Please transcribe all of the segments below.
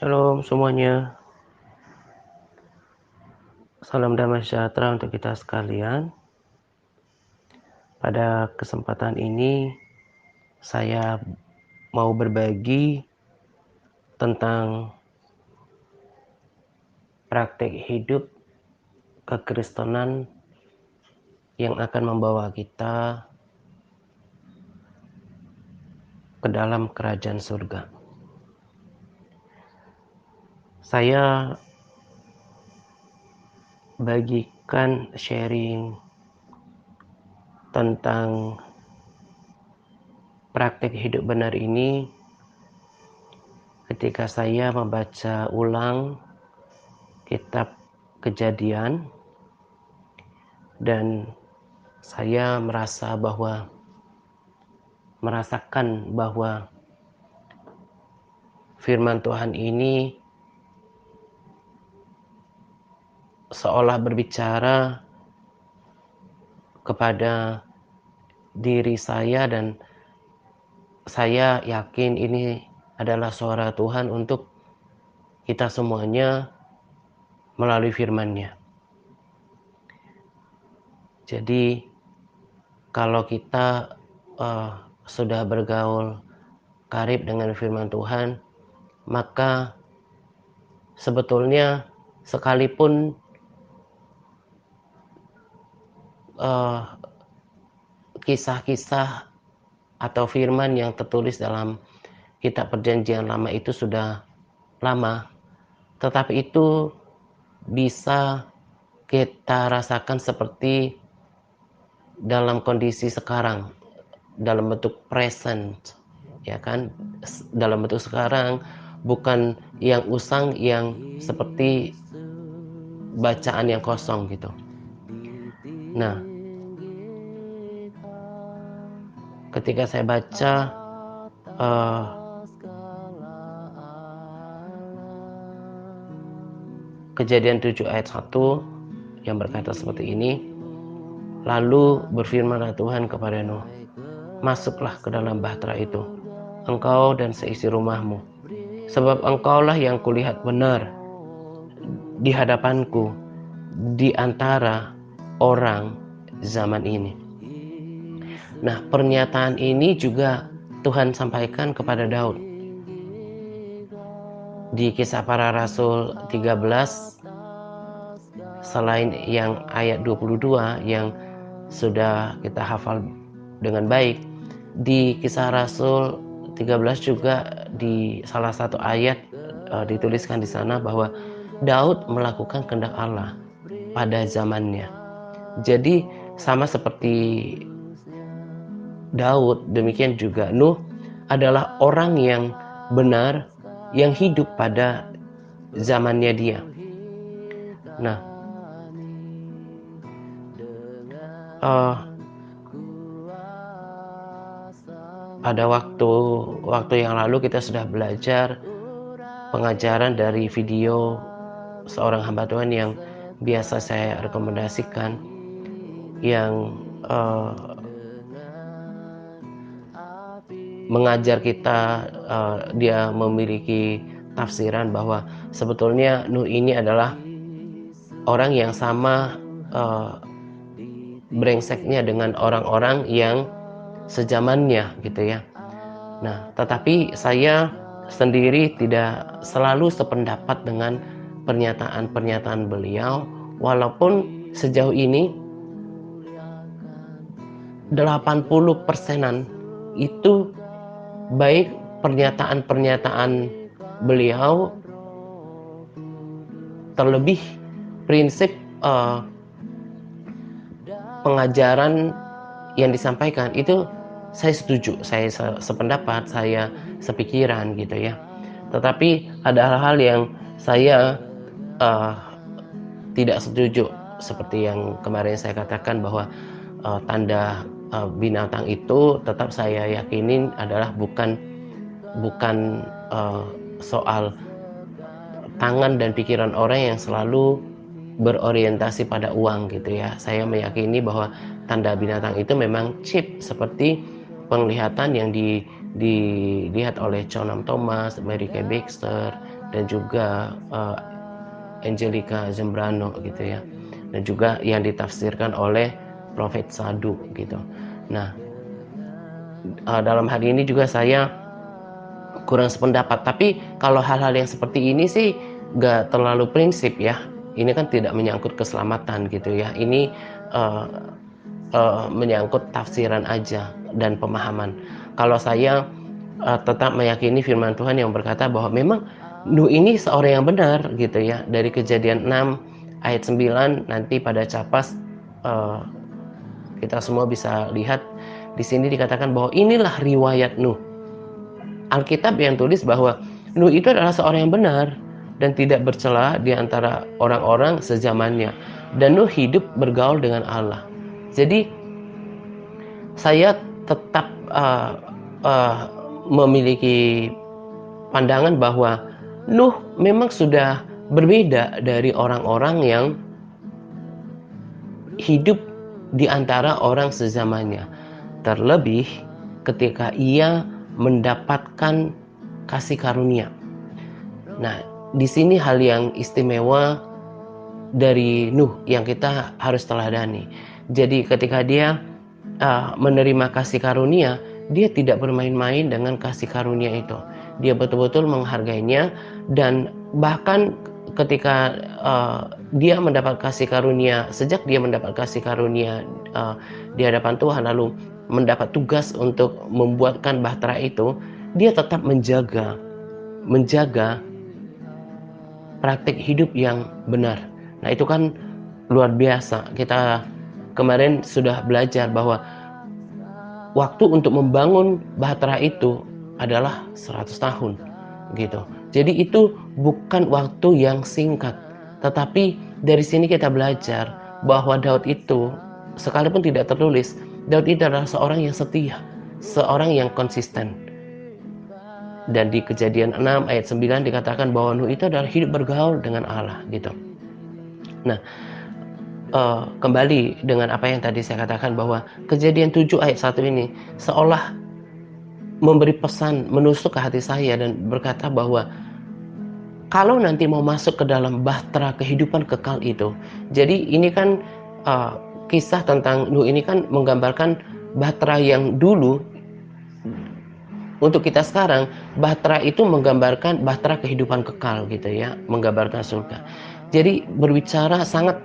Shalom semuanya, salam damai sejahtera untuk kita sekalian. Pada kesempatan ini saya mau berbagi tentang praktik hidup kekristenan yang akan membawa kita ke dalam kerajaan surga. Saya bagikan sharing tentang praktik hidup benar ini ketika saya membaca ulang kitab Kejadian, dan saya merasakan bahwa firman Tuhan ini seolah berbicara kepada diri saya, dan saya yakin ini adalah suara Tuhan untuk kita semuanya melalui firman-Nya. Jadi kalau kita sudah bergaul karib dengan firman Tuhan, maka sebetulnya sekalipun kisah-kisah atau firman yang tertulis dalam kitab Perjanjian Lama itu sudah lama, tetapi itu bisa kita rasakan seperti dalam kondisi sekarang, dalam bentuk present, ya kan? Dalam bentuk sekarang, bukan yang usang, yang seperti bacaan yang kosong gitu. Nah, ketika saya baca Kejadian 7 ayat 1 yang berkata seperti ini, lalu berfirmanlah Tuhan kepada Nuh, masuklah ke dalam bahtera itu, engkau dan seisi rumahmu, sebab engkaulah yang kulihat benar di hadapanku di antara orang zaman ini. Nah, pernyataan ini juga Tuhan sampaikan kepada Daud di Kisah Para Rasul 13, selain yang ayat 22 yang sudah kita hafal dengan baik. Di Kisah Rasul 13 juga di salah satu ayat dituliskan di sana bahwa Daud melakukan kehendak Allah pada zamannya. Jadi sama seperti Daud, demikian juga Nuh adalah orang yang benar, yang hidup pada zamannya dia. Nah, pada waktu yang lalu kita sudah belajar pengajaran dari video seorang hamba Tuhan yang biasa saya rekomendasikan, yang mengajar kita, dia memiliki tafsiran bahwa sebetulnya Nuh ini adalah orang yang sama brengseknya dengan orang-orang yang sezamannya gitu ya. Nah, tetapi saya sendiri tidak selalu sependapat dengan pernyataan-pernyataan beliau, walaupun sejauh ini 80%-an itu baik pernyataan-pernyataan beliau, terlebih prinsip pengajaran yang disampaikan itu saya setuju, saya sependapat, saya sepikiran gitu ya. Tetapi ada hal-hal yang saya tidak setuju, seperti yang kemarin saya katakan bahwa tanda binatang itu tetap saya yakinin adalah bukan soal tangan dan pikiran orang yang selalu berorientasi pada uang gitu ya. Saya meyakini bahwa tanda binatang itu memang chip, seperti penglihatan yang dilihat oleh John Thomas, Mary Kay Baxter, dan juga Angelica Zembrano gitu ya, dan juga yang ditafsirkan oleh Prophet Sadu gitu. Nah, dalam hal ini juga saya kurang sependapat, tapi kalau hal-hal yang seperti ini sih gak terlalu prinsip ya. Ini kan tidak menyangkut keselamatan gitu ya. Ini menyangkut tafsiran aja dan pemahaman. Kalau saya tetap meyakini firman Tuhan yang berkata bahwa memang Nuh ini seorang yang benar gitu ya. Dari Kejadian 6 ayat 9 nanti pada capas kita semua bisa lihat di sini dikatakan bahwa inilah riwayat Nuh. Alkitab yang tulis bahwa Nuh itu adalah seorang yang benar dan tidak bercela di antara orang-orang sezamannya, dan Nuh hidup bergaul dengan Allah. Jadi saya tetap memiliki pandangan bahwa Nuh memang sudah berbeda dari orang-orang yang hidup di antara orang sezamannya, terlebih ketika ia mendapatkan kasih karunia. Nah, di sini hal yang istimewa dari Nuh yang kita harus teladani. Jadi ketika dia menerima kasih karunia, dia tidak bermain-main dengan kasih karunia itu. Dia betul-betul menghargainya, dan bahkan ketika dia mendapat kasih karunia, sejak dia mendapat kasih karunia di hadapan Tuhan, lalu mendapat tugas untuk membuatkan bahtera itu, dia tetap menjaga praktik hidup yang benar. Nah, itu kan luar biasa. Kita kemarin sudah belajar bahwa waktu untuk membangun bahtera itu adalah 100 tahun gitu. Jadi itu bukan waktu yang singkat. Tetapi dari sini kita belajar bahwa Daud itu, sekalipun tidak tertulis, Daud itu adalah seorang yang setia, seorang yang konsisten. Dan di Kejadian 6 ayat 9 dikatakan bahwa Nuh itu adalah hidup bergaul dengan Allah gitu. Nah, kembali dengan apa yang tadi saya katakan bahwa Kejadian 7 ayat 1 ini seolah memberi pesan, menusuk ke hati saya dan berkata bahwa kalau nanti mau masuk ke dalam bahtera kehidupan kekal itu, jadi ini kan kisah tentang Nuh ini kan menggambarkan bahtera yang dulu. Untuk kita sekarang, bahtera itu menggambarkan bahtera kehidupan kekal gitu ya, menggambarkan surga. Jadi berbicara sangat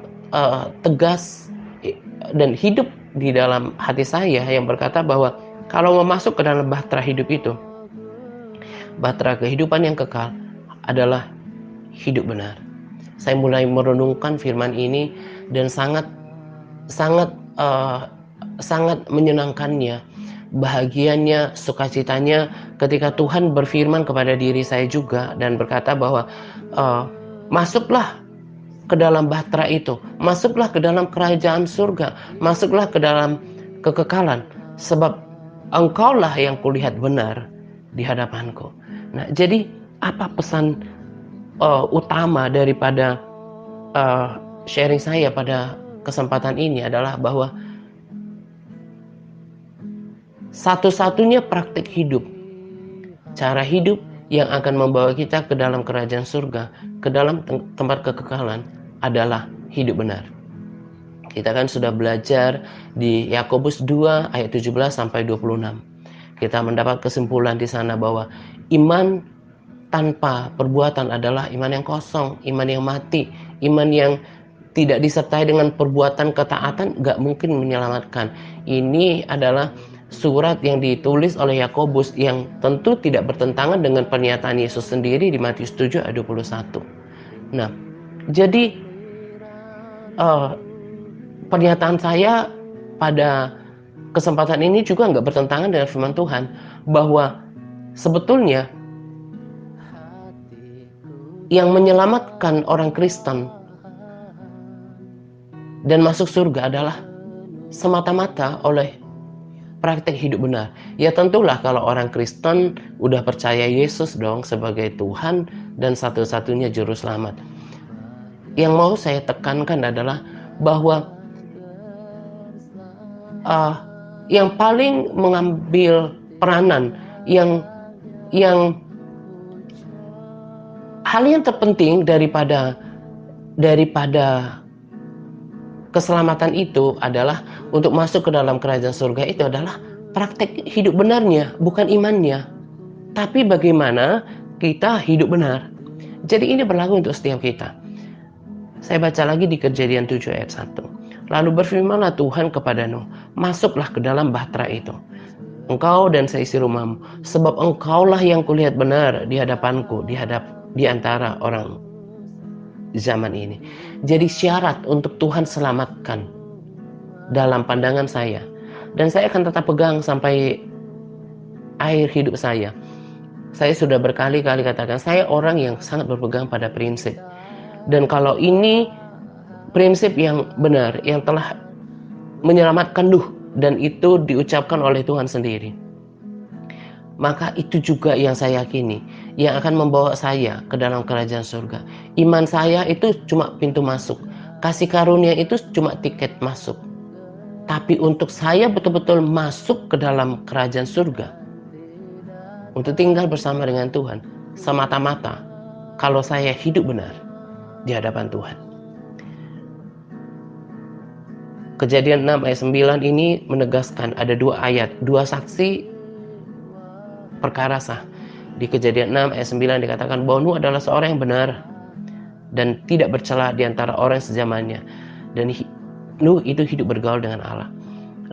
tegas dan hidup di dalam hati saya yang berkata bahwa kalau mau masuk ke dalam bahtera hidup itu, bahtera kehidupan yang kekal adalah hidup benar. Saya mulai merenungkan firman ini dan sangat menyenangkannya, bahagianya, sukacitanya ketika Tuhan berfirman kepada diri saya juga dan berkata bahwa masuklah ke dalam bahtera itu, masuklah ke dalam kerajaan surga, masuklah ke dalam kekekalan, sebab engkaulah yang kulihat benar di hadapanku. Nah, jadi apa pesan utama daripada sharing saya pada kesempatan ini adalah bahwa satu-satunya praktik hidup, cara hidup yang akan membawa kita ke dalam kerajaan surga, ke dalam tempat kekekalan adalah hidup benar. Kita kan sudah belajar di Yakobus 2 ayat 17 sampai 26. Kita mendapat kesimpulan di sana bahwa iman tanpa perbuatan adalah iman yang kosong, iman yang mati, iman yang tidak disertai dengan perbuatan ketaatan gak mungkin menyelamatkan. Ini adalah surat yang ditulis oleh Yakobus yang tentu tidak bertentangan dengan pernyataan Yesus sendiri di Matius 7 ayat 21. Nah, jadi pernyataan saya pada kesempatan ini juga nggak bertentangan dengan firman Tuhan bahwa sebetulnya yang menyelamatkan orang Kristen dan masuk surga adalah semata-mata oleh praktek hidup benar. Ya tentulah kalau orang Kristen udah percaya Yesus dong sebagai Tuhan dan satu-satunya juru selamat. Yang mau saya tekankan adalah bahwa yang paling mengambil peranan, yang hal yang terpenting daripada keselamatan itu adalah untuk masuk ke dalam kerajaan surga itu adalah praktek hidup benarnya, bukan imannya. Tapi bagaimana kita hidup benar. Jadi ini berlaku untuk setiap kita. Saya baca lagi di Kejadian 7 ayat 1. Lalu berfirmanlah Tuhan kepada Nuh, masuklah ke dalam bahtera itu, engkau dan seisi rumahmu, sebab engkaulah yang kulihat benar di hadapanku, di antara orang zaman ini. Jadi syarat untuk Tuhan selamatkan dalam pandangan saya, dan saya akan tetap pegang sampai akhir hidup saya. Saya sudah berkali-kali katakan, saya orang yang sangat berpegang pada prinsip. Dan kalau ini prinsip yang benar, yang telah menyelamatkan Nuh, dan itu diucapkan oleh Tuhan sendiri, maka itu juga yang saya yakini, yang akan membawa saya ke dalam kerajaan surga. Iman saya itu cuma pintu masuk. Kasih karunia itu cuma tiket masuk. Tapi untuk saya betul-betul masuk ke dalam kerajaan surga, untuk tinggal bersama dengan Tuhan, semata-mata kalau saya hidup benar di hadapan Tuhan. Kejadian 6 ayat 9 ini menegaskan ada dua ayat, dua saksi perkara sah. Di Kejadian 6 ayat 9 dikatakan bahwa Nuh adalah seorang yang benar dan tidak bercela di antara orang sezamannya, dan Nuh itu hidup bergaul dengan Allah.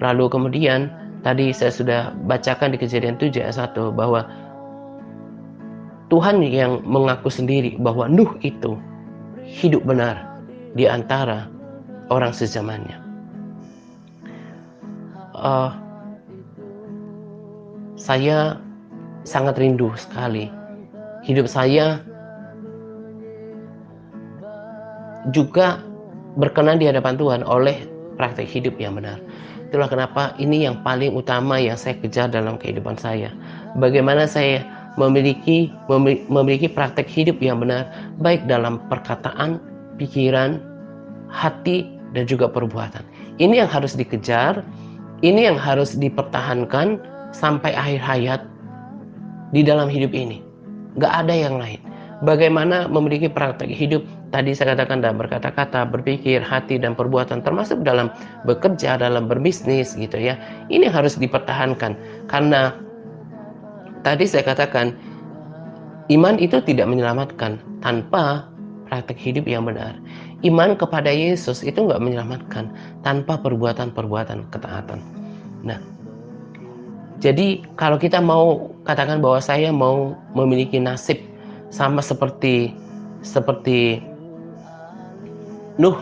Lalu kemudian tadi saya sudah bacakan di Kejadian 7 ayat 1 bahwa Tuhan yang mengaku sendiri bahwa Nuh itu hidup benar di antara orang sezamannya. Saya sangat rindu sekali hidup saya juga berkenan di hadapan Tuhan oleh praktek hidup yang benar. Itulah kenapa ini yang paling utama yang saya kejar dalam kehidupan saya. Bagaimana saya memiliki praktek hidup yang benar, baik dalam perkataan, pikiran, hati, dan juga perbuatan. Ini yang harus dikejar, ini yang harus dipertahankan sampai akhir hayat di dalam hidup ini. Gak ada yang lain. Bagaimana memiliki praktek hidup, tadi saya katakan dalam berkata-kata, berpikir, hati, dan perbuatan, termasuk dalam bekerja, dalam berbisnis gitu ya. Ini harus dipertahankan. Karena tadi saya katakan, iman itu tidak menyelamatkan tanpa praktek hidup yang benar. Iman kepada Yesus itu nggak menyelamatkan tanpa perbuatan-perbuatan ketaatan. Nah, jadi kalau kita mau katakan bahwa saya mau memiliki nasib sama seperti Nuh,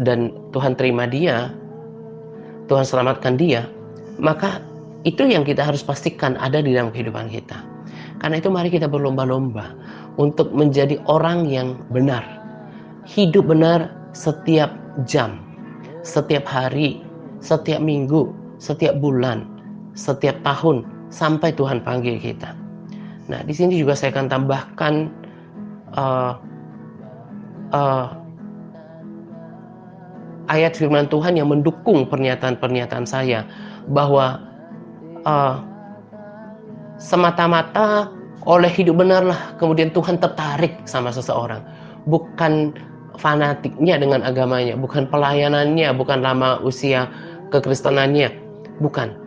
dan Tuhan terima dia, Tuhan selamatkan dia, maka itu yang kita harus pastikan ada di dalam kehidupan kita. Karena itu mari kita berlomba-lomba untuk menjadi orang yang benar, hidup benar setiap jam, setiap hari, setiap minggu, setiap bulan, setiap tahun, sampai Tuhan panggil kita. Nah, di sini juga saya akan tambahkan ayat firman Tuhan yang mendukung pernyataan-pernyataan saya bahwa semata-mata oleh hidup benarlah kemudian Tuhan tertarik sama seseorang, bukan fanatiknya dengan agamanya, bukan pelayanannya, bukan lama usia kekristenannya, bukan,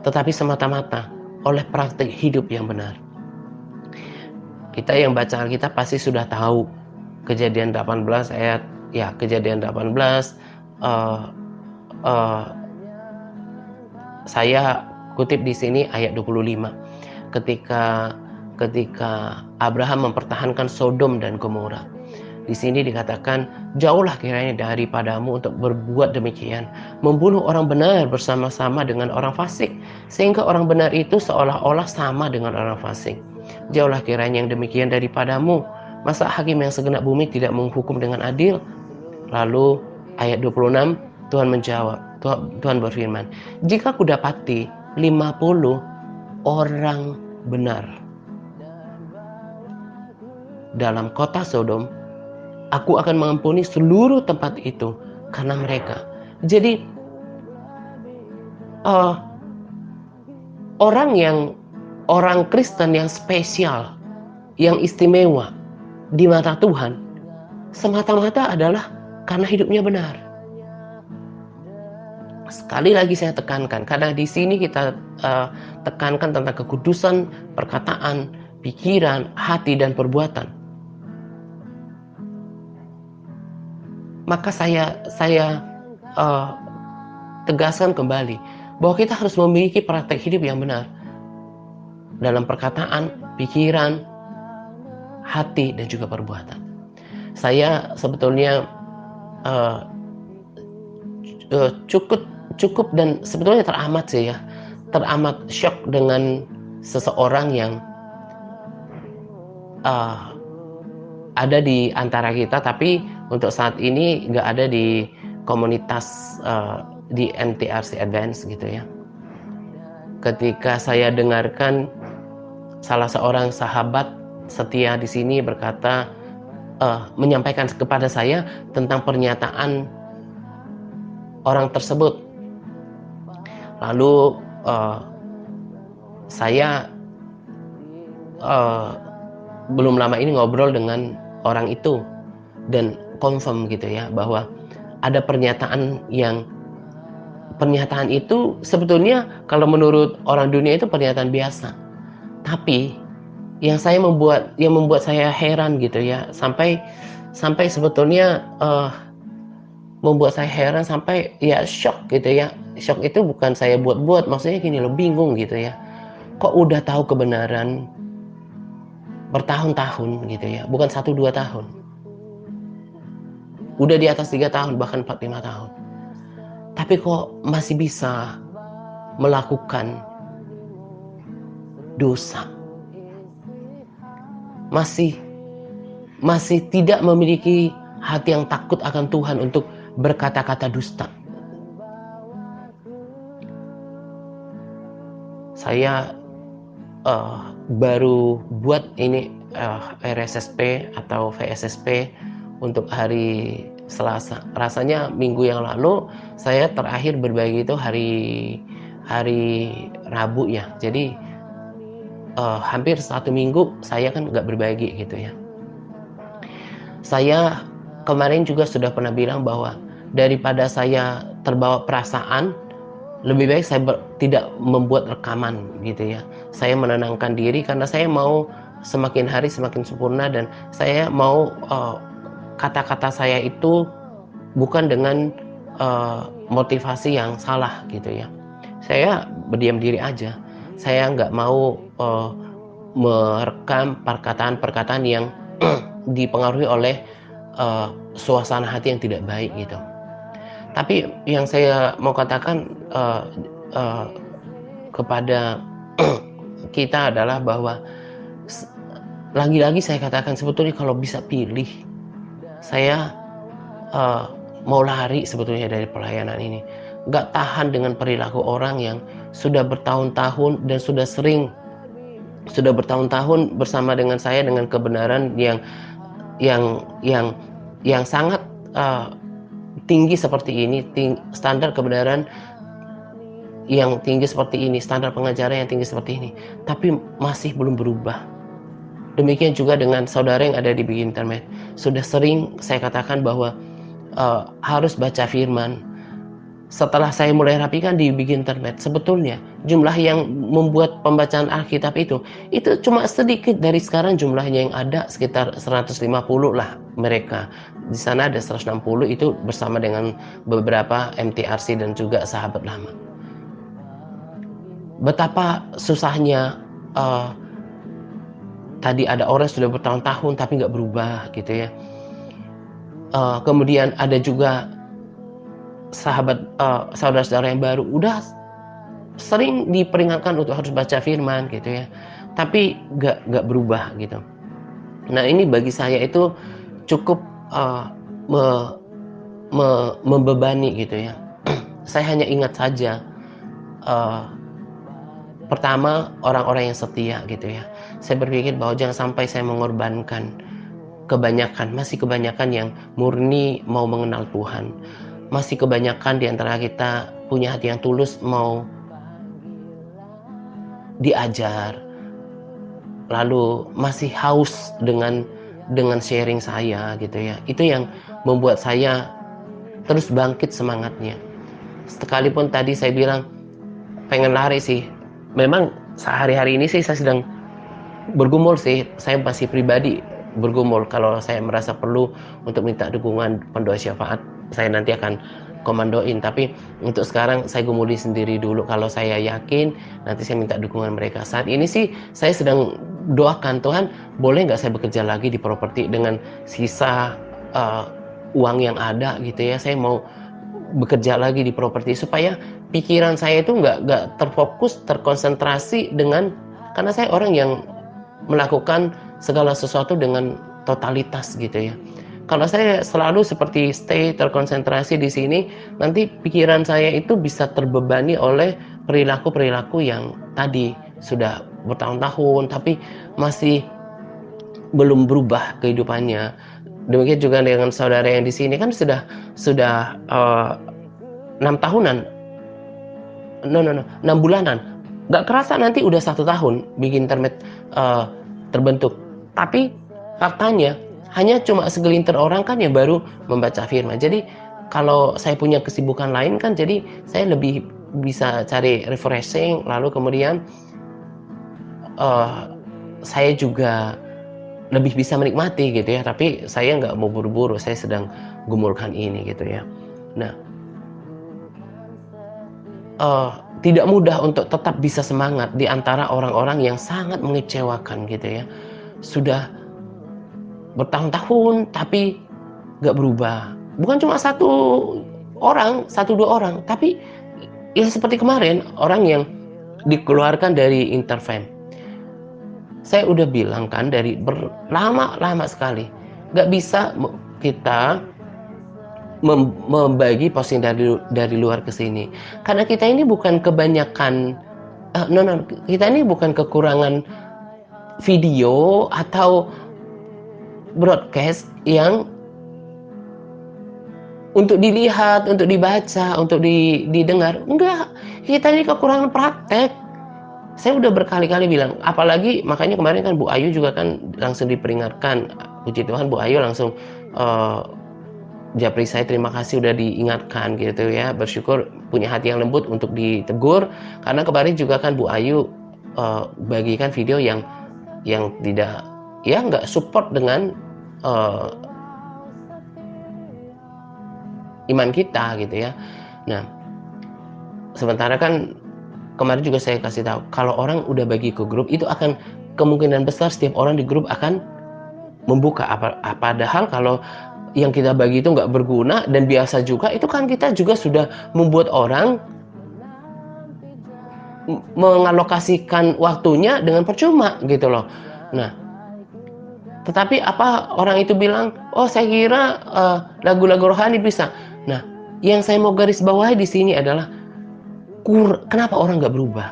tetapi semata-mata oleh praktik hidup yang benar. Kita yang baca Alkitab pasti sudah tahu Kejadian 18 ayat, ya Kejadian 18, saya kutip di sini ayat 25. Ketika Abraham mempertahankan Sodom dan Gomora. Di sini dikatakan, jauhlah kiranya daripadamu untuk berbuat demikian, membunuh orang benar bersama-sama dengan orang fasik, sehingga orang benar itu seolah-olah sama dengan orang fasik. Jauhlah kiranya yang demikian daripadamu. Masa hakim yang segenap bumi tidak menghukum dengan adil? Lalu ayat 26, Tuhan menjawab, Tuhan berfirman, jika kudapati 50 orang benar dalam kota Sodom, aku akan mengampuni seluruh tempat itu karena mereka. Jadi orang Kristen yang spesial, yang istimewa, di mata Tuhan semata-mata adalah karena hidupnya benar. Sekali lagi saya tekankan, karena di sini kita tekankan tentang kekudusan perkataan, pikiran, hati, dan perbuatan. Maka saya tegaskan kembali bahwa kita harus memiliki praktek hidup yang benar dalam perkataan, pikiran, hati, dan juga perbuatan. Saya sebetulnya cukup dan sebetulnya teramat shock dengan seseorang yang ada di antara kita, tapi untuk saat ini nggak ada di komunitas di MTRC Advance gitu ya. Ketika saya dengarkan salah seorang sahabat setia di sini berkata, menyampaikan kepada saya tentang pernyataan orang tersebut. Lalu saya belum lama ini ngobrol dengan orang itu dan confirm gitu ya, bahwa ada pernyataan itu sebetulnya kalau menurut orang dunia itu pernyataan biasa. Tapi yang membuat saya heran gitu ya, sampai sebetulnya membuat saya heran sampai ya shock gitu ya. Shock itu bukan saya buat-buat, maksudnya gini loh, bingung gitu ya. Kok udah tahu kebenaran bertahun-tahun gitu ya, bukan 1-2 tahun. Udah di atas 3 tahun, bahkan 4-5 tahun. Tapi kok masih bisa melakukan dosa. Masih tidak memiliki hati yang takut akan Tuhan untuk berkata-kata dusta. Saya baru buat ini RSSP atau VSSP untuk hari Selasa. Rasanya minggu yang lalu saya terakhir berbagi itu hari Rabu ya. Jadi hampir 1 minggu saya kan nggak berbagi gitu ya. Saya kemarin juga sudah pernah bilang bahwa daripada saya terbawa perasaan, lebih baik saya tidak membuat rekaman gitu ya. Saya menenangkan diri karena saya mau semakin hari semakin sempurna, dan saya mau kata-kata saya itu bukan dengan motivasi yang salah gitu ya. Saya berdiam diri aja. Saya nggak mau merekam perkataan-perkataan yang dipengaruhi oleh suasana hati yang tidak baik gitu. Tapi yang saya mau katakan kepada kita adalah bahwa lagi-lagi saya katakan, sebetulnya kalau bisa pilih, saya mau lari sebetulnya dari pelayanan ini. Nggak tahan dengan perilaku orang yang sudah bertahun-tahun dan sudah bertahun-tahun bersama dengan saya dengan kebenaran yang sangat tinggi seperti ini, standar kebenaran yang tinggi seperti ini, standar pengajaran yang tinggi seperti ini, tapi masih belum berubah. Demikian juga dengan saudara yang ada di Big Internet. Sudah sering saya katakan bahwa harus baca firman. Setelah saya mulai rapikan di Big Internet, sebetulnya jumlah yang membuat pembacaan Alkitab itu cuma sedikit dari sekarang jumlahnya yang ada, sekitar 150 lah mereka. Di sana ada 160 itu bersama dengan beberapa MTRC dan juga sahabat lama. Betapa susahnya tadi ada orang sudah bertahun-tahun tapi nggak berubah gitu ya. Kemudian ada juga saudara-saudara yang baru udah sering diperingatkan untuk harus baca firman gitu ya, tapi nggak berubah gitu. Nah, ini bagi saya itu cukup membebani gitu ya. Saya hanya ingat saja pertama orang-orang yang setia gitu ya. Saya berpikir bahwa jangan sampai saya mengorbankan masih kebanyakan yang murni mau mengenal Tuhan. Masih kebanyakan di antara kita punya hati yang tulus mau diajar, lalu masih haus dengan dengan sharing saya gitu ya. Itu yang membuat saya terus bangkit semangatnya. Sekalipun tadi saya bilang pengen lari sih. Memang sehari-hari ini sih saya sedang bergumul sih. Saya masih pribadi bergumul. Kalau saya merasa perlu untuk minta dukungan pendoa syafaat, saya nanti akan komandoin. Tapi untuk sekarang saya gumuli sendiri dulu. Kalau saya yakin, nanti saya minta dukungan mereka. Saat ini sih saya sedang doakan, Tuhan boleh nggak saya bekerja lagi di properti dengan sisa uang yang ada gitu ya. Saya mau bekerja lagi di properti supaya pikiran saya itu nggak terfokus, terkonsentrasi dengan, karena saya orang yang melakukan segala sesuatu dengan totalitas gitu ya. Kalau saya selalu seperti stay terkonsentrasi di sini, nanti pikiran saya itu bisa terbebani oleh perilaku-perilaku yang tadi sudah bertahun-tahun tapi masih belum berubah kehidupannya. Demikian juga dengan saudara yang di sini kan sudah 6 tahunan, 6 bulanan. Nggak kerasa nanti udah 1 tahun bikin internet terbentuk. Tapi faktanya hanya cuma segelintir orang kan yang baru membaca firman. Jadi kalau saya punya kesibukan lain kan, jadi saya lebih bisa cari refreshing, lalu kemudian saya juga lebih bisa menikmati gitu ya. Tapi saya nggak mau buru-buru, saya sedang gumulkan ini gitu ya. Nah, tidak mudah untuk tetap bisa semangat di antara orang-orang yang sangat mengecewakan gitu ya. Sudah bertahun-tahun tapi nggak berubah. Bukan cuma satu orang, 1-2 orang, tapi ya seperti kemarin orang yang dikeluarkan dari Interfam. Saya udah bilang kan dari lama sekali, nggak bisa kita membagi posting dari luar ke sini. Karena kita ini bukan kebanyakan, kita ini bukan kekurangan video atau broadcast yang untuk dilihat, untuk dibaca, untuk didengar. Enggak, kita ini kekurangan praktek. Saya udah berkali-kali bilang, apalagi makanya kemarin kan Bu Ayu juga kan langsung diperingatkan. Puji Tuhan Bu Ayu langsung, japri saya terima kasih udah diingatkan gitu ya, bersyukur punya hati yang lembut untuk ditegur. Karena kemarin juga kan Bu Ayu bagikan video yang tidak, ya nggak support dengan iman kita gitu ya. Nah, sementara kan kemarin juga saya kasih tahu, kalau orang udah bagi ke grup itu akan kemungkinan besar setiap orang di grup akan membuka padahal kalau yang kita bagi itu nggak berguna dan biasa juga, itu kan kita juga sudah membuat orang mengalokasikan waktunya dengan percuma gitu loh. Nah, tetapi apa orang itu bilang, oh saya kira lagu-lagu rohani bisa. Nah, yang saya mau garis bawahi di sini adalah kenapa orang nggak berubah?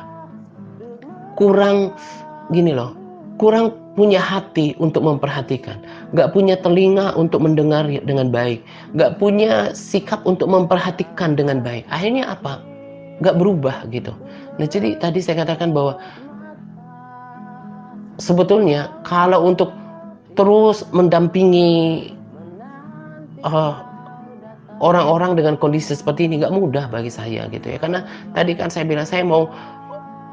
Kurang gini loh, kurang punya hati untuk memperhatikan, nggak punya telinga untuk mendengar dengan baik, nggak punya sikap untuk memperhatikan dengan baik. Akhirnya apa? Nggak berubah gitu. Nah, jadi tadi saya katakan bahwa sebetulnya kalau untuk terus mendampingi orang-orang dengan kondisi seperti ini nggak mudah bagi saya gitu ya. Karena tadi kan saya bilang saya mau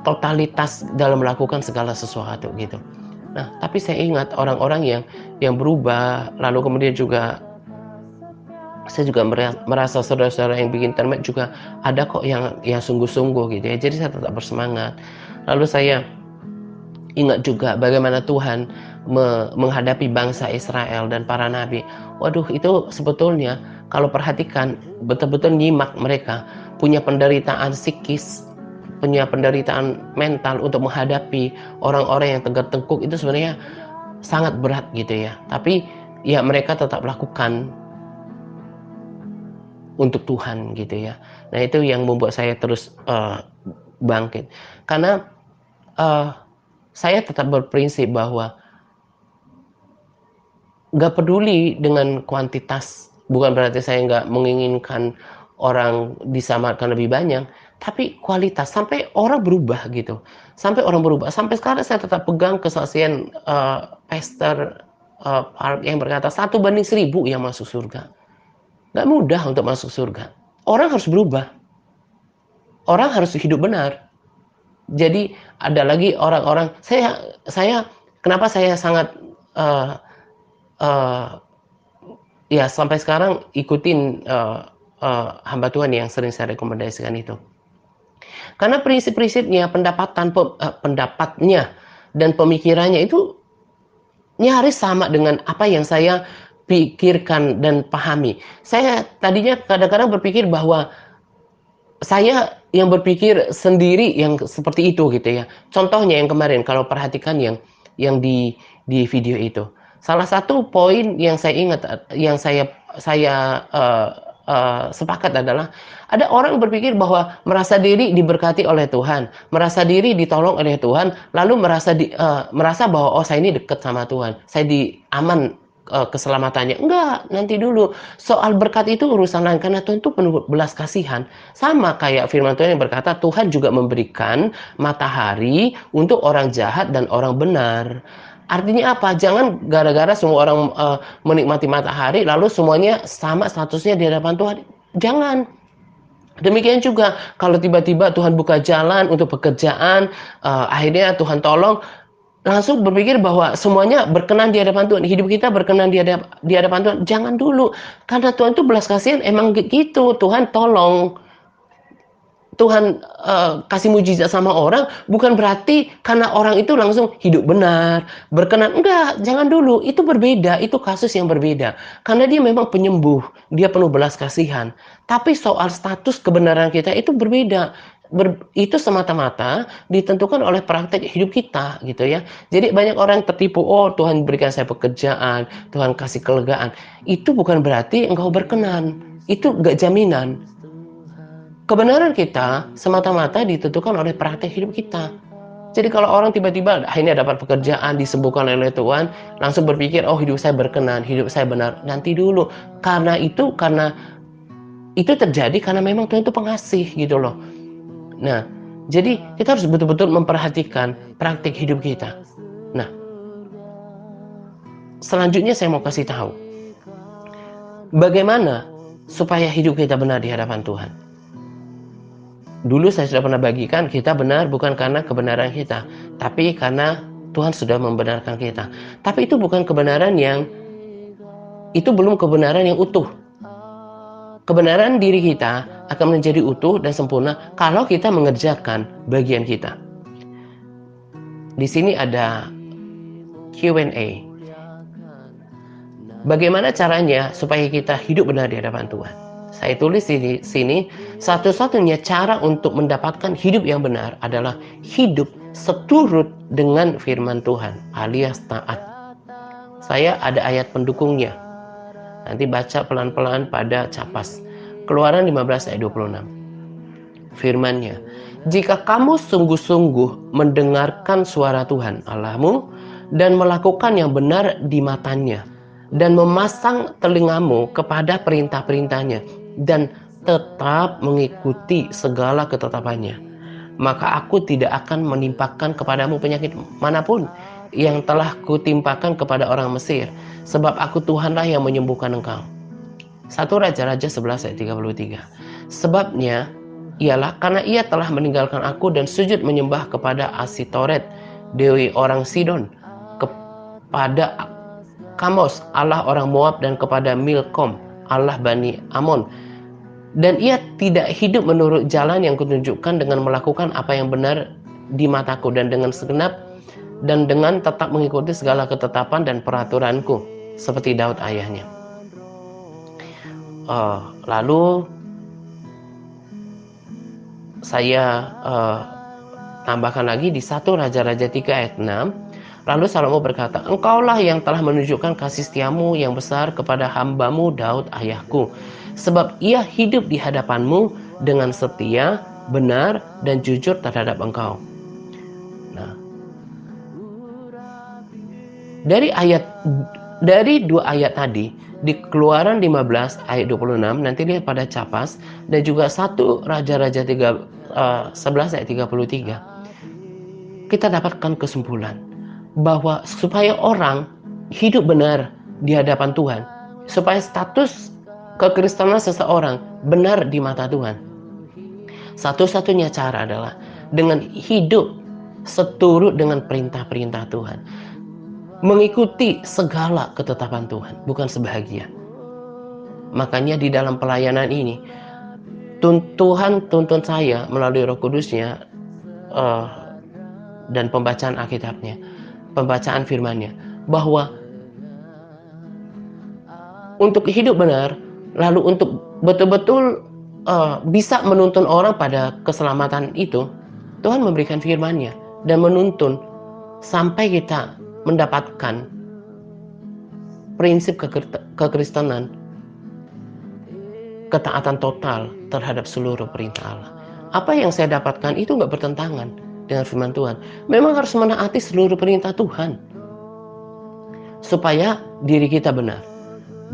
totalitas dalam melakukan segala sesuatu gitu. Nah, tapi saya ingat orang-orang yang berubah, lalu kemudian juga saya juga merasa saudara-saudara yang bikin internet juga ada kok yang sungguh-sungguh gitu ya. Jadi saya tetap bersemangat. Lalu saya ingat juga bagaimana Tuhan menghadapi bangsa Israel dan para nabi. Waduh, itu sebetulnya kalau perhatikan betul-betul nyimak, mereka punya penderitaan psikis, punya penderitaan mental untuk menghadapi orang-orang yang tegar tengkuk. Itu sebenarnya sangat berat gitu ya. Tapi ya mereka tetap lakukan untuk Tuhan gitu ya. Nah, itu yang membuat saya terus bangkit. Karena saya tetap berprinsip bahwa nggak peduli dengan kuantitas. Bukan berarti saya nggak menginginkan orang diselamatkan lebih banyak, tapi kualitas, sampai orang berubah gitu. Sampai orang berubah. Sampai sekarang saya tetap pegang kesaksian Pastor yang berkata 1 banding 1000 yang masuk surga. Nggak mudah untuk masuk surga. Orang harus berubah. Orang harus hidup benar. Jadi ada lagi orang-orang, saya kenapa saya sangat ya sampai sekarang ikutin hamba Tuhan yang sering saya rekomendasikan itu. Karena prinsip-prinsipnya, pendapatnya dan pemikirannya itu nyaris sama dengan apa yang saya pikirkan dan pahami. Saya tadinya kadang-kadang berpikir bahwa saya yang berpikir sendiri yang seperti itu gitu ya. Contohnya yang kemarin kalau perhatikan yang di video itu. Salah satu poin yang saya ingat, yang saya sepakat adalah ada orang berpikir bahwa merasa diri diberkati oleh Tuhan, merasa diri ditolong oleh Tuhan, lalu merasa bahwa oh saya ini dekat sama Tuhan, saya aman keselamatannya. Enggak, nanti dulu. Soal berkat itu urusan lain, karena Tuhan itu penuh belas kasihan. Sama kayak firman Tuhan yang berkata, Tuhan juga memberikan matahari untuk orang jahat dan orang benar. Artinya apa? Jangan gara-gara semua orang menikmati matahari, lalu semuanya sama statusnya di hadapan Tuhan. Jangan. Demikian juga kalau tiba-tiba Tuhan buka jalan untuk pekerjaan, akhirnya Tuhan tolong, langsung berpikir bahwa semuanya berkenan di hadapan Tuhan, hidup kita berkenan di hadapan Tuhan. Jangan dulu, karena Tuhan itu belas kasihan, emang gitu. Tuhan tolong, Tuhan kasih mujizat sama orang, bukan berarti karena orang itu langsung hidup benar, berkenan. Enggak, jangan dulu. Itu berbeda, itu kasus yang berbeda. Karena dia memang penyembuh, dia penuh belas kasihan. Tapi soal status kebenaran kita itu berbeda. Itu semata-mata ditentukan oleh praktek hidup kita gitu ya. Jadi banyak orang tertipu, oh Tuhan berikan saya pekerjaan, Tuhan kasih kelegaan. Itu bukan berarti engkau berkenan. Itu enggak jaminan. Kebenaran kita semata-mata ditentukan oleh praktek hidup kita. Jadi kalau orang tiba-tiba akhirnya dapat pekerjaan, disembuhkan oleh Tuhan, langsung berpikir, oh hidup saya berkenan, hidup saya benar. Nanti dulu. Karena itu terjadi karena memang Tuhan itu pengasih gitu loh. Nah, jadi kita harus betul-betul memperhatikan praktik hidup kita. Nah, selanjutnya saya mau kasih tahu bagaimana supaya hidup kita benar di hadapan Tuhan. Dulu saya sudah pernah bagikan, kita benar bukan karena kebenaran kita, tapi karena Tuhan sudah membenarkan kita. Tapi itu bukan kebenaran itu belum kebenaran yang utuh. Kebenaran diri kita akan menjadi utuh dan sempurna kalau kita mengerjakan bagian kita. Di sini ada Q&A. Bagaimana caranya supaya kita hidup benar di hadapan Tuhan? Saya tulis di sini, satu-satunya cara untuk mendapatkan hidup yang benar adalah hidup seturut dengan firman Tuhan, alias taat. Saya ada ayat pendukungnya. Nanti baca pelan-pelan pada Capas. Keluaran 15 ayat 26. Firman-Nya, jika kamu sungguh-sungguh mendengarkan suara Tuhan Allahmu dan melakukan yang benar di matanya, dan memasang telingamu kepada perintah-perintahnya, dan tetap mengikuti segala ketetapannya, maka aku tidak akan menimpakan kepadamu penyakit manapun yang telah kutimpakan kepada orang Mesir, sebab aku Tuhanlah yang menyembuhkan engkau. 1 Raja-Raja 11 ayat 33. Sebabnya ialah karena ia telah meninggalkan aku dan sujud menyembah kepada Asitoret, dewi orang Sidon, kepada Kamos, Allah orang Moab, dan kepada Milkom, Allah Bani Amon. Dan ia tidak hidup menurut jalan yang kutunjukkan dengan melakukan apa yang benar di mataku, dan dengan segenap dan dengan tetap mengikuti segala ketetapan dan peraturanku, seperti Daud ayahnya. Lalu saya tambahkan lagi di 1 Raja-Raja 3 ayat 6. Lalu Salomo berkata, engkaulah yang telah menunjukkan kasih setiamu yang besar kepada hambamu Daud ayahku, sebab ia hidup di hadapanmu dengan setia, benar, dan jujur terhadap engkau. Nah, dari dua ayat tadi, di Keluaran 15 ayat 26, nanti lihat pada Capas, dan juga 1 Raja-Raja 11 ayat 33, kita dapatkan kesimpulan bahwa supaya orang hidup benar di hadapan Tuhan, supaya status kekristenan seseorang benar di mata Tuhan, satu-satunya cara adalah dengan hidup seturut dengan perintah-perintah Tuhan, mengikuti segala ketetapan Tuhan, bukan sebahagian. Makanya di dalam pelayanan ini, Tuhan tuntun saya melalui Roh Kudusnya dan pembacaan Alkitabnya, pembacaan firman-Nya, bahwa untuk hidup benar, lalu untuk betul-betul bisa menuntun orang pada keselamatan itu, Tuhan memberikan firman-Nya dan menuntun sampai kita mendapatkan prinsip kekristenan, ketaatan total terhadap seluruh perintah Allah. Apa yang saya dapatkan itu nggak bertentangan dengan firman Tuhan. Memang harus menaati seluruh perintah Tuhan supaya diri kita benar.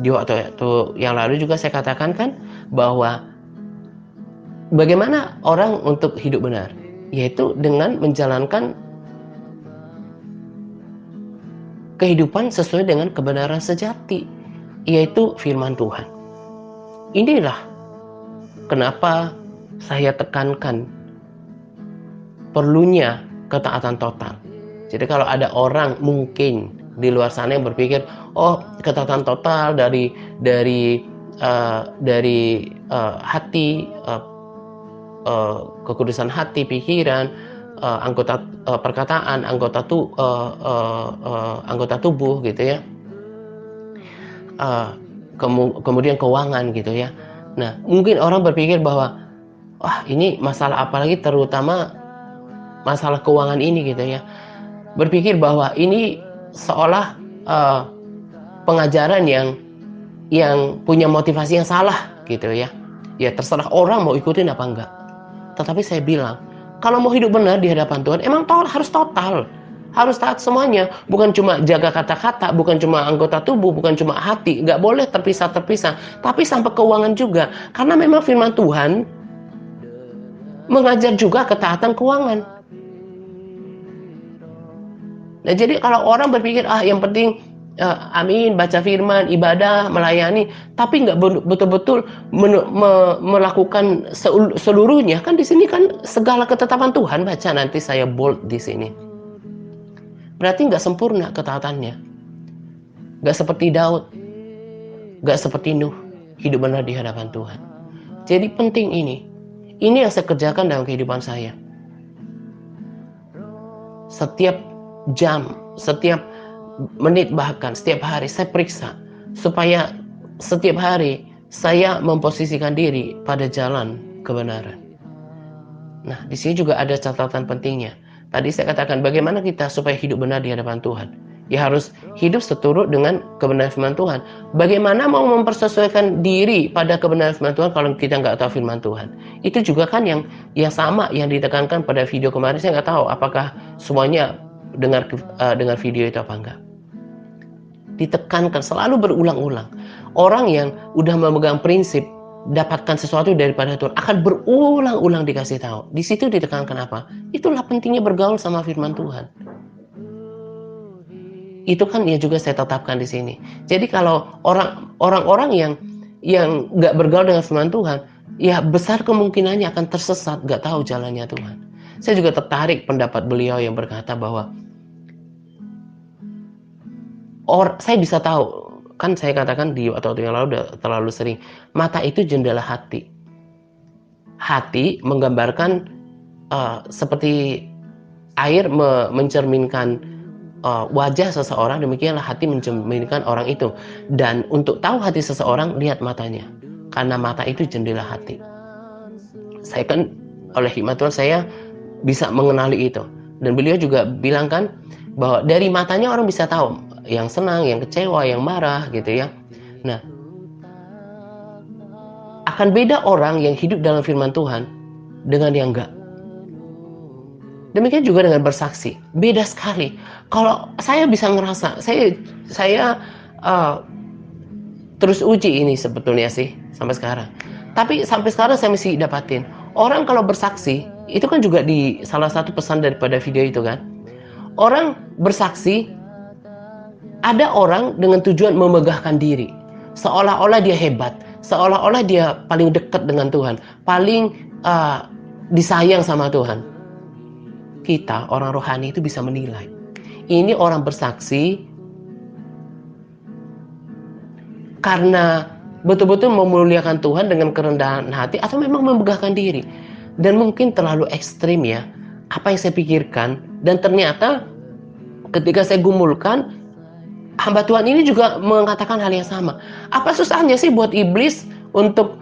Di waktu yang lalu juga saya katakan kan bahwa bagaimana orang untuk hidup benar, yaitu dengan menjalankan kehidupan sesuai dengan kebenaran sejati, yaitu firman Tuhan. Inilah kenapa saya tekankan perlunya ketaatan total. Jadi kalau ada orang mungkin di luar sana yang berpikir, oh ketaatan total dari hati, kekudusan hati, pikiran, anggota perkataan, anggota tubuh gitu ya, kemudian keuangan gitu ya. Nah mungkin orang berpikir bahwa wah ini masalah apalagi, terutama masalah keuangan ini gitu ya, berpikir bahwa ini seolah pengajaran yang punya motivasi yang salah gitu ya. Ya terserah orang mau ikutin apa enggak. Tetapi saya bilang, kalau mau hidup benar di hadapan Tuhan, emang harus total, harus taat semuanya. Bukan cuma jaga kata-kata, bukan cuma anggota tubuh, bukan cuma hati, nggak boleh terpisah-terpisah, tapi sampai keuangan juga. Karena memang firman Tuhan mengajar juga ketaatan keuangan. Nah, jadi kalau orang berpikir, yang penting amin, baca firman, ibadah, melayani, tapi nggak betul-betul melakukan seluruhnya, kan di sini kan segala ketetapan Tuhan, baca nanti saya bold di sini. Berarti nggak sempurna ketaatannya, nggak seperti Daud, nggak seperti Nuh, hidup benar di hadapan Tuhan. Jadi penting ini yang saya kerjakan dalam kehidupan saya. Setiap jam, setiap menit, bahkan setiap hari saya periksa supaya setiap hari saya memposisikan diri pada jalan kebenaran. Nah, di sini juga ada catatan pentingnya. Tadi saya katakan bagaimana kita supaya hidup benar di hadapan Tuhan. Ya harus hidup seturut dengan kebenaran firman Tuhan. Bagaimana mau mempersesuaikan diri pada kebenaran firman Tuhan kalau kita nggak tahu firman Tuhan? Itu juga kan yang sama yang ditekankan pada video kemarin. Saya nggak tahu apakah semuanya dengar video itu apa enggak. Ditekankan selalu berulang-ulang. Orang yang udah memegang prinsip dapatkan sesuatu daripada Tuhan akan berulang-ulang dikasih tahu. Di situ ditekankan apa? Itulah pentingnya bergaul sama firman Tuhan. Itu kan ya juga saya tetapkan di sini. Jadi kalau orang-orang yang nggak bergaul dengan firman Tuhan, ya besar kemungkinannya akan tersesat, nggak tahu jalannya Tuhan. Saya juga tertarik pendapat beliau yang berkata bahwa saya bisa tahu, kan saya katakan di waktu yang lalu udah terlalu sering, mata itu jendela hati. Hati menggambarkan seperti air mencerminkan wajah seseorang, demikianlah hati mencerminkan orang itu. Dan untuk tahu hati seseorang, lihat matanya, karena mata itu jendela hati. Saya kan oleh hikmat Tuhan saya bisa mengenali itu. Dan beliau juga bilang kan bahwa dari matanya orang bisa tahu yang senang, yang kecewa, yang marah gitu ya. Nah, akan beda orang yang hidup dalam firman Tuhan dengan yang enggak. Demikian juga dengan bersaksi, beda sekali. Kalau saya bisa ngerasa, saya terus uji ini sebetulnya sih sampai sekarang. Tapi sampai sekarang saya masih dapatin. Orang kalau bersaksi, itu kan juga di salah satu pesan daripada video itu kan. Orang bersaksi Ada orang dengan tujuan memegahkan diri, seolah-olah dia hebat, seolah-olah dia paling dekat dengan Tuhan, paling disayang sama Tuhan. Kita orang rohani itu bisa menilai. Ini orang bersaksi karena betul-betul memuliakan Tuhan dengan kerendahan hati atau memang memegahkan diri. Dan mungkin terlalu ekstrim ya apa yang saya pikirkan, dan ternyata ketika saya gumulkan, hamba Tuhan ini juga mengatakan hal yang sama. Apa susahnya sih buat iblis untuk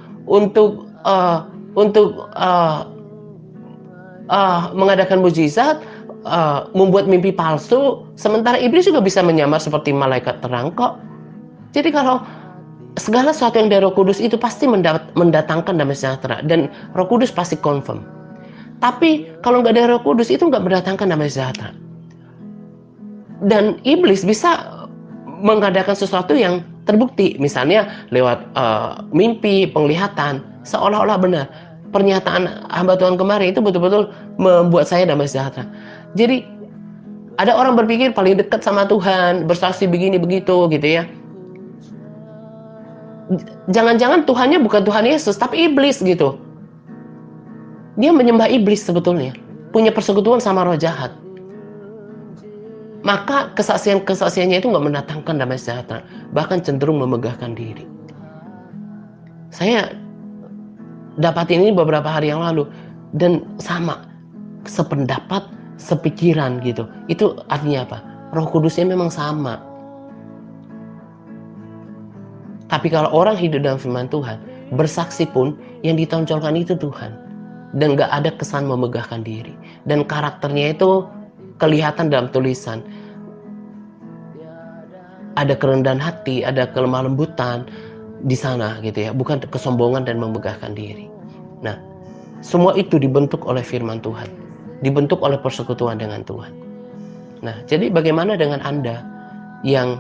mengadakan mukjizat, membuat mimpi palsu, sementara iblis juga bisa menyamar seperti malaikat terang kok. Jadi kalau segala sesuatu yang dari Roh Kudus itu pasti mendatangkan damai sejahtera, dan Roh Kudus pasti confirm. Tapi kalau nggak dari Roh Kudus itu nggak mendatangkan damai sejahtera. Dan iblis bisa mengadakan sesuatu yang terbukti, misalnya lewat mimpi, penglihatan, seolah-olah benar. Pernyataan hamba Tuhan kemarin itu betul-betul membuat saya damai sejahtera. Jadi ada orang berpikir paling dekat sama Tuhan, bersaksi begini begitu gitu ya. Jangan-jangan Tuhannya bukan Tuhan Yesus, tapi iblis gitu. Dia menyembah iblis sebetulnya, punya persekutuan sama roh jahat. Maka kesaksiannya itu nggak mendatangkan damai sejahtera, bahkan cenderung memegahkan diri. Saya dapat ini beberapa hari yang lalu, dan sama, sependapat, sepikiran gitu. Itu artinya apa? Roh Kudusnya memang sama. Tapi kalau orang hidup dalam firman Tuhan, bersaksi pun yang ditonjolkan itu Tuhan, dan nggak ada kesan memegahkan diri, dan karakternya itu kelihatan dalam tulisan. Ada kerendahan hati, ada kelemah lembutan di sana gitu ya, bukan kesombongan dan memegahkan diri. Nah, semua itu dibentuk oleh firman Tuhan, dibentuk oleh persekutuan dengan Tuhan. Nah, jadi bagaimana dengan Anda yang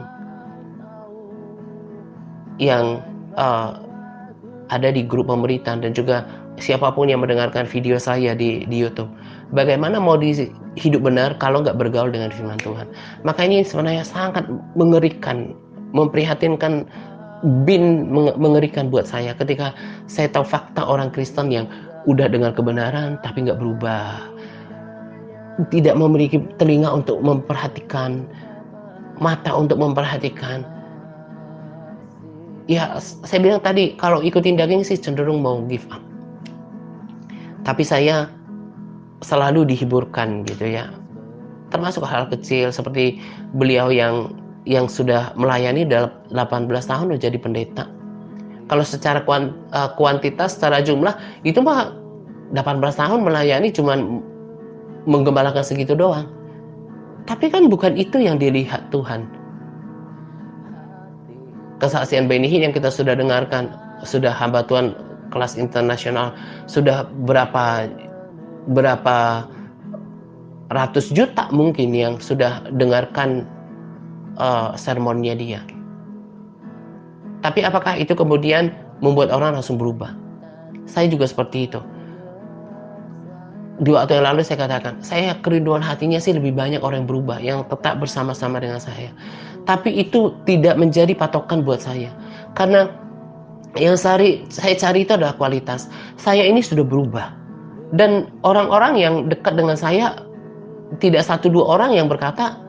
ada di grup pemberitaan, dan juga siapapun yang mendengarkan video saya di YouTube? Bagaimana mau hidup benar kalau nggak bergaul dengan firman Tuhan? Maka ini sebenarnya sangat mengerikan, memprihatinkan, mengerikan buat saya ketika saya tahu fakta orang Kristen yang udah dengar kebenaran tapi nggak berubah, tidak memiliki telinga untuk memperhatikan, mata untuk memperhatikan. Ya, saya bilang tadi, kalau ikutin daging sih cenderung mau give up. Tapi saya selalu dihiburkan gitu ya, termasuk hal kecil seperti beliau yang sudah melayani dalam 18 tahun udah jadi pendeta. Kalau secara kuantitas, secara jumlah itu mah 18 tahun melayani cuman menggembalakan segitu doang. Tapi kan bukan itu yang dilihat Tuhan. Kesaksian Benny Hinn yang kita sudah dengarkan, sudah hamba Tuhan kelas internasional, sudah berapa ratus juta mungkin yang sudah dengarkan sermonnya dia. Tapi apakah itu kemudian membuat orang langsung berubah? Saya juga seperti itu. 2 waktu yang lalu saya katakan, saya kerinduan hatinya sih lebih banyak orang yang berubah, yang tetap bersama-sama dengan saya. Tapi itu tidak menjadi patokan buat saya. Karena yang saya cari itu adalah kualitas. Saya ini sudah berubah. Dan orang-orang yang dekat dengan saya, tidak 1-2 orang yang berkata,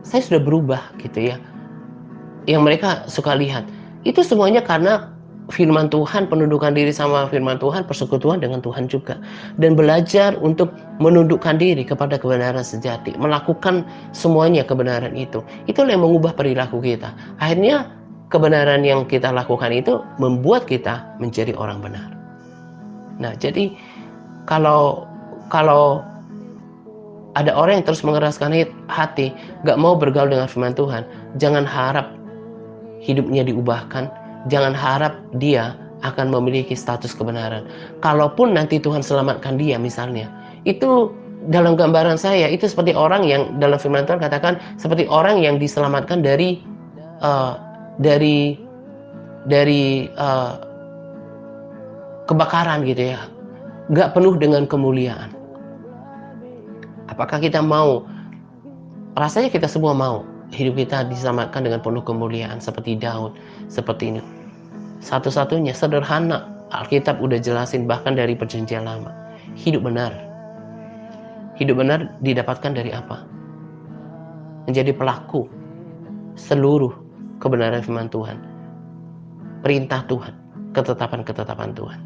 saya sudah berubah gitu ya. Yang mereka suka lihat. Itu semuanya karena firman Tuhan, penundukan diri sama firman Tuhan, persekutuan dengan Tuhan juga. Dan belajar untuk menundukkan diri kepada kebenaran sejati. Melakukan semuanya kebenaran itu. Itulah yang mengubah perilaku kita. Akhirnya kebenaran yang kita lakukan itu membuat kita menjadi orang benar. Nah, jadi kalau ada orang yang terus mengeraskan hati, gak mau bergaul dengan firman Tuhan, jangan harap hidupnya diubahkan, jangan harap dia akan memiliki status kebenaran. Kalaupun nanti Tuhan selamatkan dia misalnya, itu dalam gambaran saya itu seperti orang yang dalam firman Tuhan katakan seperti orang yang diselamatkan dari kebakaran gitu ya, gak penuh dengan kemuliaan. Apakah kita mau? Rasanya kita semua mau hidup kita disamakan dengan penuh kemuliaan seperti Daud, seperti ini. Satu-satunya sederhana, Alkitab udah jelasin bahkan dari perjanjian lama. Hidup benar. Hidup benar didapatkan dari apa? Menjadi pelaku seluruh kebenaran firman Tuhan, perintah Tuhan, ketetapan-ketetapan Tuhan.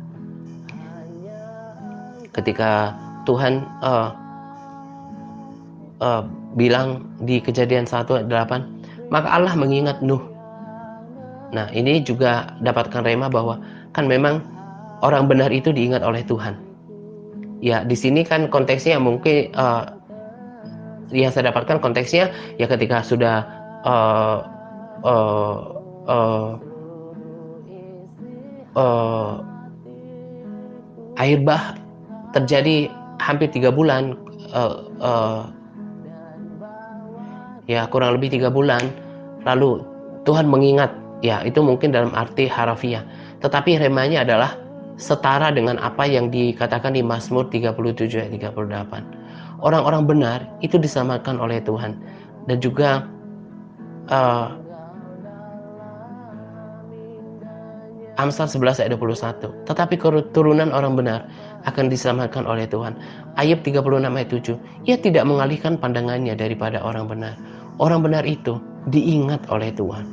Ketika Tuhan bilang di Kejadian 1:8, maka Allah mengingat Nuh. Nah, ini juga dapatkan rema bahwa kan memang orang benar itu diingat oleh Tuhan. Ya, di sini kan konteksnya mungkin yang saya dapatkan konteksnya ya ketika sudah air bah terjadi hampir 3 bulan, ya kurang lebih 3 bulan, lalu Tuhan mengingat, ya itu mungkin dalam arti harafiah, tetapi remanya adalah setara dengan apa yang dikatakan di Mazmur 37 ayat 38. Orang-orang benar itu diselamatkan oleh Tuhan. Dan juga Amsal 11 ayat 21. Tetapi keturunan orang benar akan diselamatkan oleh Tuhan. Ayub 36 ayat 7. Ia tidak mengalihkan pandangannya daripada orang benar. Orang benar itu diingat oleh Tuhan.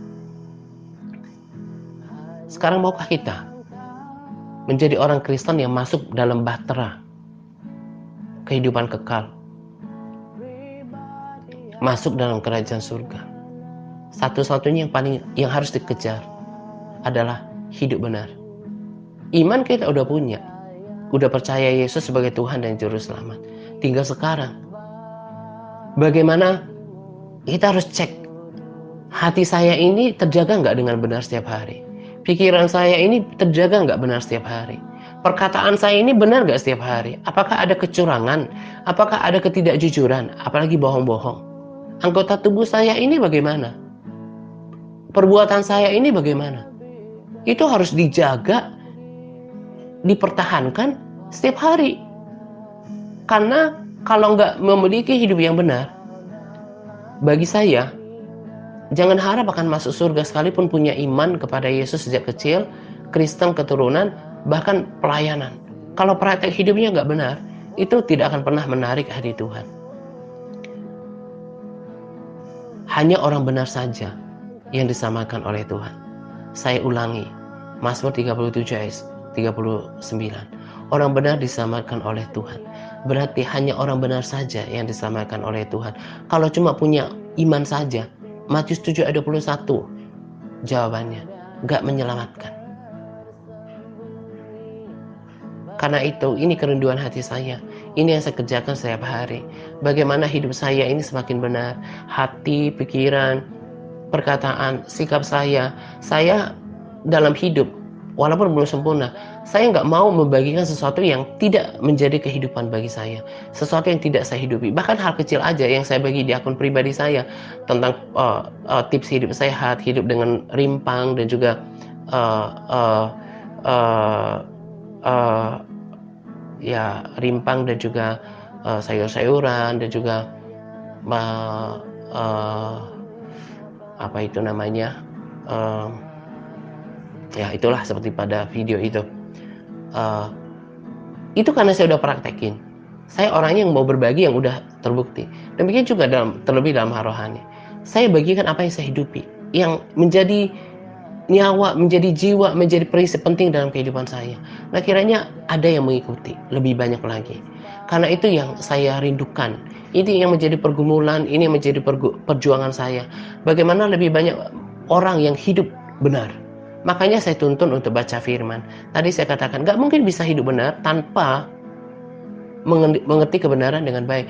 Sekarang maukah kita menjadi orang Kristen yang masuk dalam bahtera kehidupan kekal, masuk dalam kerajaan surga? Satu-satunya yang harus dikejar adalah hidup benar. Iman kita udah punya, udah percaya Yesus sebagai Tuhan dan Juru Selamat. Tinggal sekarang bagaimana kita harus cek, hati saya ini terjaga nggak dengan benar setiap hari? Pikiran saya ini terjaga nggak benar setiap hari? Perkataan saya ini benar nggak setiap hari? Apakah ada kecurangan? Apakah ada ketidakjujuran? Apalagi bohong-bohong? Anggota tubuh saya ini bagaimana? Perbuatan saya ini bagaimana? Itu harus dijaga, dipertahankan setiap hari. Karena kalau nggak memiliki hidup yang benar, bagi saya, jangan harap akan masuk surga sekalipun punya iman kepada Yesus sejak kecil, Kristen keturunan, bahkan pelayanan. Kalau praktek hidupnya nggak benar, itu tidak akan pernah menarik hati Tuhan. Hanya orang benar saja yang disamakan oleh Tuhan. Saya ulangi, Mazmur 37 ayat 39. Orang benar diselamatkan oleh Tuhan. Berarti hanya orang benar saja yang diselamatkan oleh Tuhan. Kalau cuma punya iman saja, Matius 7 ayat 21, jawabannya gak menyelamatkan. Karena itu, ini kerinduan hati saya. Ini yang saya kerjakan setiap hari. Bagaimana hidup saya ini semakin benar. Hati, pikiran, perkataan, sikap saya dalam hidup, walaupun belum sempurna, saya nggak mau membagikan sesuatu yang tidak menjadi kehidupan bagi saya, sesuatu yang tidak saya hidupi. Bahkan hal kecil aja yang saya bagi di akun pribadi saya tentang tips hidup sehat, hidup dengan rimpang, dan juga ya rimpang, dan juga sayur-sayuran, dan juga apa itu namanya, ya itulah seperti pada video itu. Itu karena saya udah praktekin. Saya orangnya yang mau berbagi yang udah terbukti. Demikian juga terlebih dalam hal rohani. Saya bagikan apa yang saya hidupi, yang menjadi nyawa, menjadi jiwa, menjadi prinsip penting dalam kehidupan saya. Nah, kiranya ada yang mengikuti lebih banyak lagi. Karena itu yang saya rindukan. Ini yang menjadi pergumulan, ini yang menjadi perjuangan saya. Bagaimana lebih banyak orang yang hidup benar. Makanya saya tuntun untuk baca firman. Tadi saya katakan, gak mungkin bisa hidup benar tanpa mengerti kebenaran dengan baik.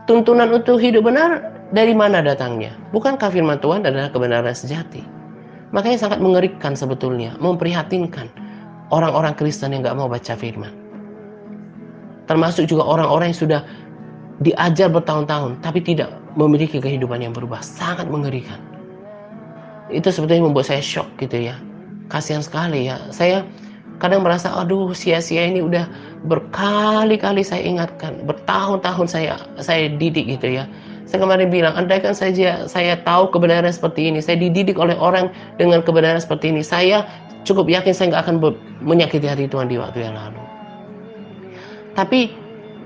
Tuntunan untuk hidup benar dari mana datangnya? Bukankah firman Tuhan adalah kebenaran sejati? Makanya sangat mengerikan sebetulnya, memprihatinkan orang-orang Kristen yang gak mau baca firman. Termasuk juga orang-orang yang sudah diajar bertahun-tahun tapi tidak memiliki kehidupan yang berubah. Sangat mengerikan. Itu sebetulnya membuat saya shock gitu ya. Kasihan sekali ya. Saya kadang merasa, aduh sia-sia, ini udah berkali-kali saya ingatkan, bertahun-tahun saya didik gitu ya. Saya kemarin bilang, andaikan saja saya tahu kebenaran seperti ini, saya dididik oleh orang dengan kebenaran seperti ini, saya cukup yakin saya nggak akan menyakiti hati Tuhan di waktu yang lalu. Tapi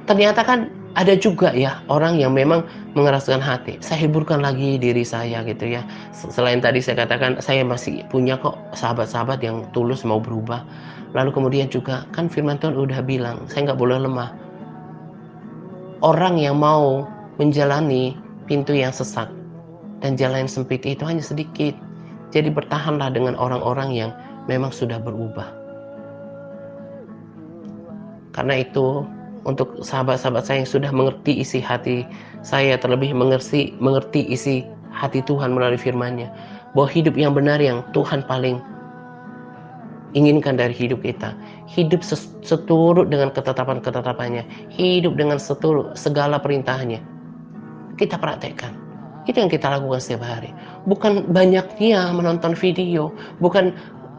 ternyata kan ada juga ya orang yang memang mengeraskan hati. Saya hiburkan lagi diri saya gitu ya. Selain tadi saya katakan saya masih punya kok sahabat-sahabat yang tulus mau berubah. Lalu kemudian juga kan firman Tuhan udah bilang, saya nggak boleh lemah. Orang yang mau menjalani pintu yang sesat dan jalan yang sempit itu hanya sedikit. Jadi bertahanlah dengan orang-orang yang memang sudah berubah. Karena itu, untuk sahabat-sahabat saya yang sudah mengerti isi hati saya, terlebih mengerti isi hati Tuhan melalui firman-Nya, bahwa hidup yang benar yang Tuhan paling inginkan dari hidup kita, hidup seturut dengan ketetapan-ketetapannya, hidup dengan seturut segala perintahnya, kita praktekkan. Itu yang kita lakukan setiap hari. Bukan banyaknya menonton video, bukan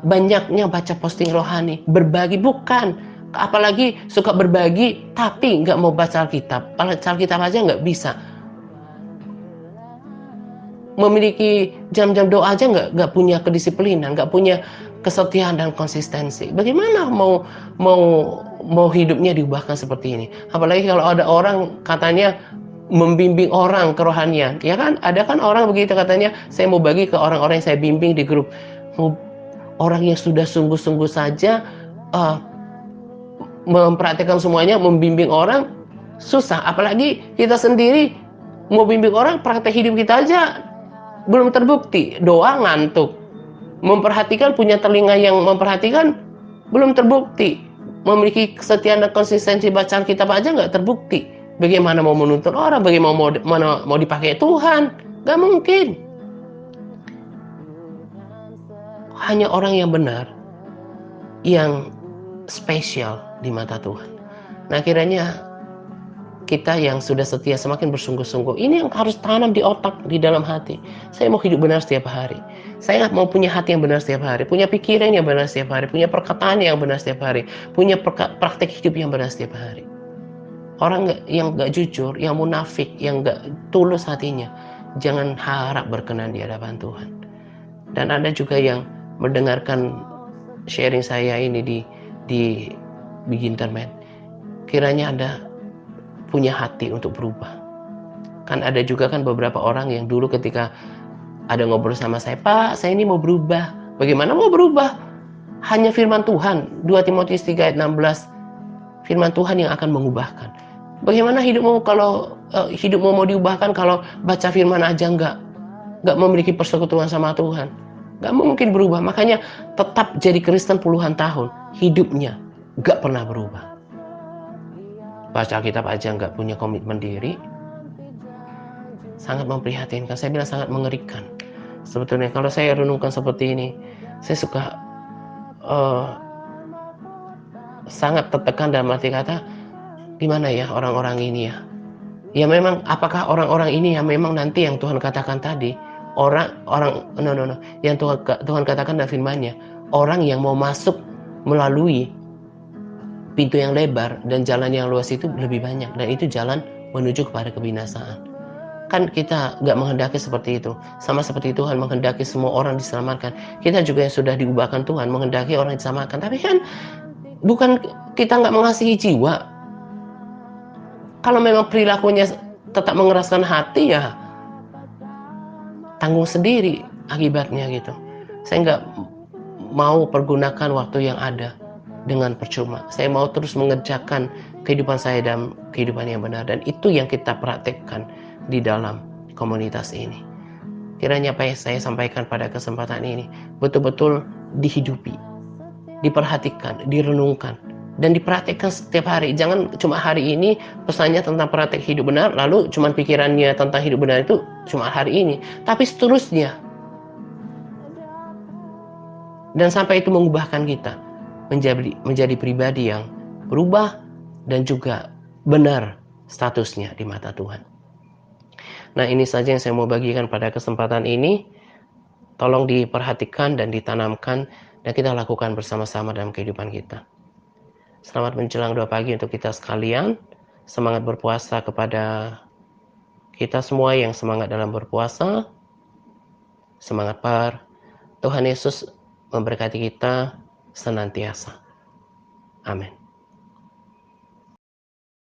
banyaknya baca posting rohani, berbagi, bukan. Apalagi suka berbagi, tapi nggak mau baca Alkitab. Alkitab aja nggak bisa. Memiliki jam-jam doa aja nggak punya kedisiplinan, nggak punya kesetiaan dan konsistensi. Bagaimana mau hidupnya diubahkan seperti ini? Apalagi kalau ada orang katanya membimbing orang kerohanian, ya kan? Ada kan orang begitu katanya, saya mau bagi ke orang-orang yang saya bimbing di grup. Orang yang sudah sungguh-sungguh saja mempraktikkan semuanya, membimbing orang susah. Apalagi kita sendiri mau bimbing orang, praktek hidup kita aja belum terbukti. Doa ngantuk, memperhatikan, punya telinga yang memperhatikan belum terbukti, memiliki kesetiaan dan konsistensi bacaan kitab aja nggak terbukti. Bagaimana mau menuntut orang, bagaimana mau dipakai Tuhan? Gak mungkin. Hanya orang yang benar, yang spesial di mata Tuhan. Nah, kiranya kita yang sudah setia semakin bersungguh-sungguh, ini yang harus tanam di otak, di dalam hati. Saya mau hidup benar setiap hari. Saya mau punya hati yang benar setiap hari, punya pikiran yang benar setiap hari, punya perkataan yang benar setiap hari, punya praktek hidup yang benar setiap hari. Orang yang gak jujur, yang munafik, yang gak tulus hatinya, jangan harap berkenan di hadapan Tuhan. Dan ada juga yang mendengarkan sharing saya ini di internet, kiranya Anda punya hati untuk berubah. Kan ada juga kan beberapa orang yang dulu ketika ada ngobrol sama saya, Pak, saya ini mau berubah. Bagaimana mau berubah? Hanya firman Tuhan, 2 Timotius 3 ayat 16, firman Tuhan yang akan mengubahkan. Bagaimana hidupmu kalau hidupmu mau diubahkan kalau baca firman aja nggak memiliki persekutuan sama Tuhan? Nggak mungkin berubah. Makanya tetap jadi Kristen puluhan tahun, hidupnya nggak pernah berubah. Baca Alkitab aja nggak punya komitmen diri, sangat memprihatinkan. Saya bilang sangat mengerikan. Sebetulnya kalau saya renungkan seperti ini, saya suka sangat tertekan dalam arti kata, gimana ya orang-orang ini ya? Ya memang, apakah orang-orang ini yang memang nanti yang Tuhan katakan tadi, yang Tuhan katakan dalam firman-Nya, orang yang mau masuk melalui pintu yang lebar dan jalan yang luas itu lebih banyak, dan itu jalan menuju kepada kebinasaan. Kan kita nggak menghendaki seperti itu. Sama seperti Tuhan menghendaki semua orang diselamatkan, kita juga yang sudah diubahkan Tuhan menghendaki orang diselamatkan. Tapi kan bukan kita nggak mengasihi jiwa. Kalau memang perilakunya tetap mengeraskan hati, ya tanggung sendiri akibatnya gitu. Saya nggak mau pergunakan waktu yang ada dengan percuma. Saya mau terus mengerjakan kehidupan saya dalam kehidupan yang benar, dan itu yang kita praktekkan di dalam komunitas ini. Kiranya apa yang saya sampaikan pada kesempatan ini betul-betul dihidupi, diperhatikan, direnungkan, dan dipraktekkan setiap hari. Jangan cuma hari ini pesannya tentang praktek hidup benar, lalu cuma pikirannya tentang hidup benar itu cuma hari ini, tapi seterusnya. Dan sampai itu mengubahkan kita menjadi pribadi yang berubah dan juga benar statusnya di mata Tuhan. Nah, ini saja yang saya mau bagikan pada kesempatan ini. Tolong diperhatikan dan ditanamkan, dan kita lakukan bersama-sama dalam kehidupan kita. Selamat menjelang 2 pagi untuk kita sekalian. Semangat berpuasa kepada Kita semua yang semangat dalam berpuasa, semangat par. Tuhan Yesus memberkati kita senantiasa. Amin.